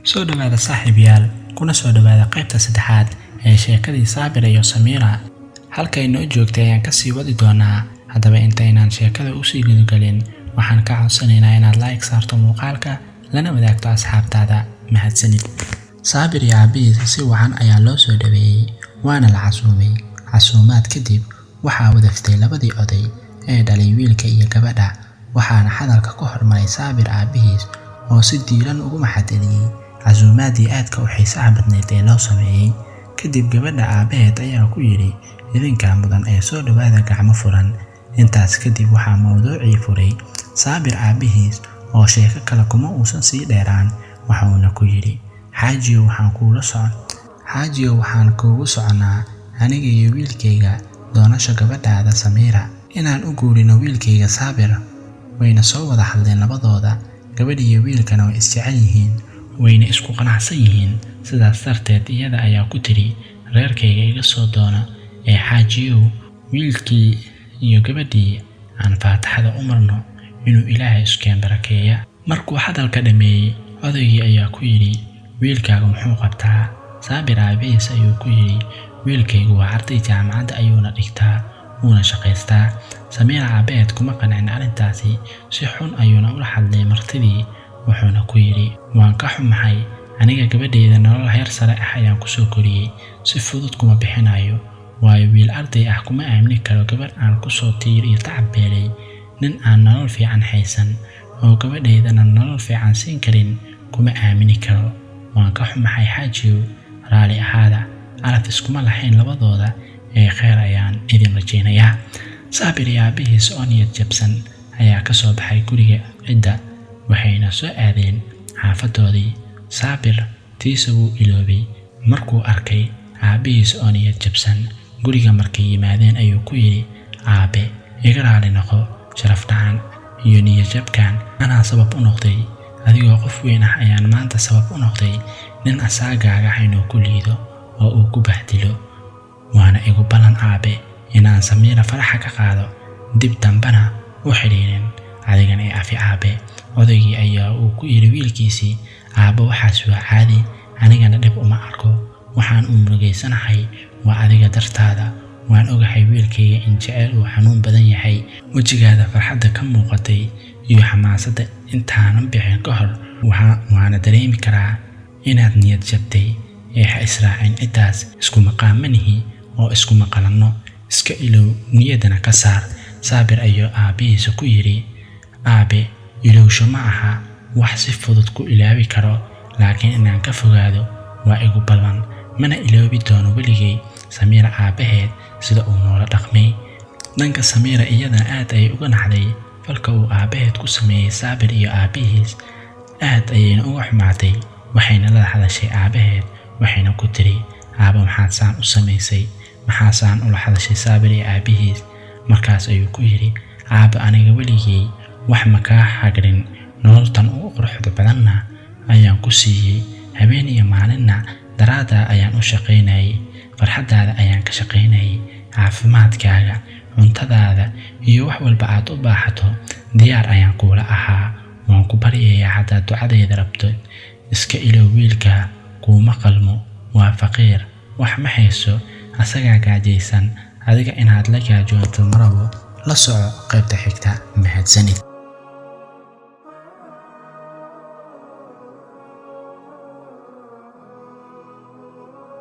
soo dhawaada saaxiibayaal kuna soo dhawaada qaybta saddexaad ee sheekadii Saabir iyo Samiira. halkay noo joogtay ayaan ka sii wadi doonaa. haddaba intaynaan sheekada u sii gudagalin waxaan ka codsanaynaa inaad like saarto muuqaalka lana wadaagto asxaabtaada. mahadsanid. Saabir iyo aabihiisa si wacan ayaa loo soo dhaweeyay waana la casuumay. casuumaad kadib waxaa wadaftay labadii oday ee dhalay wiilka iyo gabadha, waxaana hadalka ku hormaray Saabir aabihiis oo si diiran ugu maxadceliyay casuumaadii aadka u xiisaha badneyd ee loo sameeyay. kadib gabadha aabaheed ayaa ku yiri idinka mudan ee soo dhawaada gacmo furan. intaas kadib waxaa mawduucii furay Saabir aabihiis oo sheeko kale kuma uusan sii dheeraan, waxaana ku yiri xaajiyo waxaan kuugu soconaa aniga iyo wiilkayga doonasho gabadhaada Samiira inaan u guurino wiilkayga Saabir. wayna soo wada hadleen labadooda. gabadhi iyo wiilkana way isjecel yihiin wayna isku qanacsan yihiin. sidaas darteed iyada ayaa ku tiri reerkayga iga soo doona ee xaajiyo wiilkii iyo gabadhii aan faataxada u marno inuu Ilaahay iskeen barakeeya. markuu hadalka dhameeyay odaygii ayaa ku yiri wiilkaaga muxuu qabtaa? Saabir aabihiis ayuu ku yiri wiilkaygu waa arday jaamacadda ayuuna dhigtaa wuuna shaqaystaa. Samiira aabaheed kuma qancin arrintaasi, si xun ayuuna ula hadlay martidii wuxuuna ku yiri waan ka xumahay, aniga gabadheeda nolol heer sare ah ayaan ku soo koriyay, si fudud kuma bixinayo. waayo wiil arday ah kuma aamini karo gabadh aan ku soo tiir iyo tacab beelay. nin aan nolol fiican haysan oo gabadheedana nolol fiican siin karin kuma aamini karo. waan ka xumahay xaajiyo, raali ahaada, calaf iskuma lahayn labadooda ee khayr ayaan idin rajaynayaa. Saabir iyo aabihiis oo niyad jabsan ayaa ka soo baxay guriga cidda, waxayna soo aadeen xaafadoodii. Saabir tiisa wuu iloobay markuu arkay aabihiis oo niyad jabsan. guriga markay yimaadeen ayuu ku yiri aabe iga raali noqo, sharaf dhacan iyo niyad jabkan anaa sabab u noqday. adigoo qof weyn ah ayaan maanta sabab u noqday nin asaagaaga inuu ku liido oo uu ku bahdilo. waana igu ballan aabe inaan Samiira faraxa ka qaado, dib dambana u xiriirin adigana ee afi aabe. odaygii ayaa uu ku yiri wiilkiisii aabe waxaas waa caadi, anigana dhib uma arko. waxaan u murugaysanahay waa adiga dartaada. waan ogahay wiilkayga in jecel uu xanuun badan yahay. wejigaada farxadda ka muuqatay iyo xamaasadda intaanan bixin ka hor waana dareemi karaa inaad niyad jabtay. ee ha israacin ciddaas, isku maqaamanihi oo isku maqalanno, iska ilow niyadana ka saar. Saabir ayuu aabihiisa ku yiri aabe ilowsho ma aha wax si fudud ku ilaawi karo, laakiin inaan ka fogaado waa igu ballan. mana iloobi doono weligay Samiira aabaheed sida uu noola dhaqmay. dhanka Samiira iyadana aad ayay uga naxday falka uu aabaheed ku sameeyay Saabir iyo aabihiis. aad ayayna uga xumaatay, waxayna la hadashay aabaheed waxayna ku tiri aaba maxaad saan u samaysay? maxaa saan ula hadashay Saabir iyo aabihiis? markaas ayuu ku yiri aaba aniga weligay wax ma kaa hagrin, nololtan ugu quruxda badanna ayaan ku siiyey. habeen iyo maalinna daraada ayaan u shaqaynayay, farxadaada ayaan ka shaqaynayay, caafimaadkaaga, cuntadaada iyo wax walba aad u baahato diyaar ayaan kuula ahaa. waan ku baryayaa haddaad ducadeeda rabto. iska ilow wiilka kuuma qalmo, waa faqiir, wax ma hayso, asagaa gaajaysan, adiga inaad la gaajoonto marabo. la soco qaybta xigta. mahadsanid.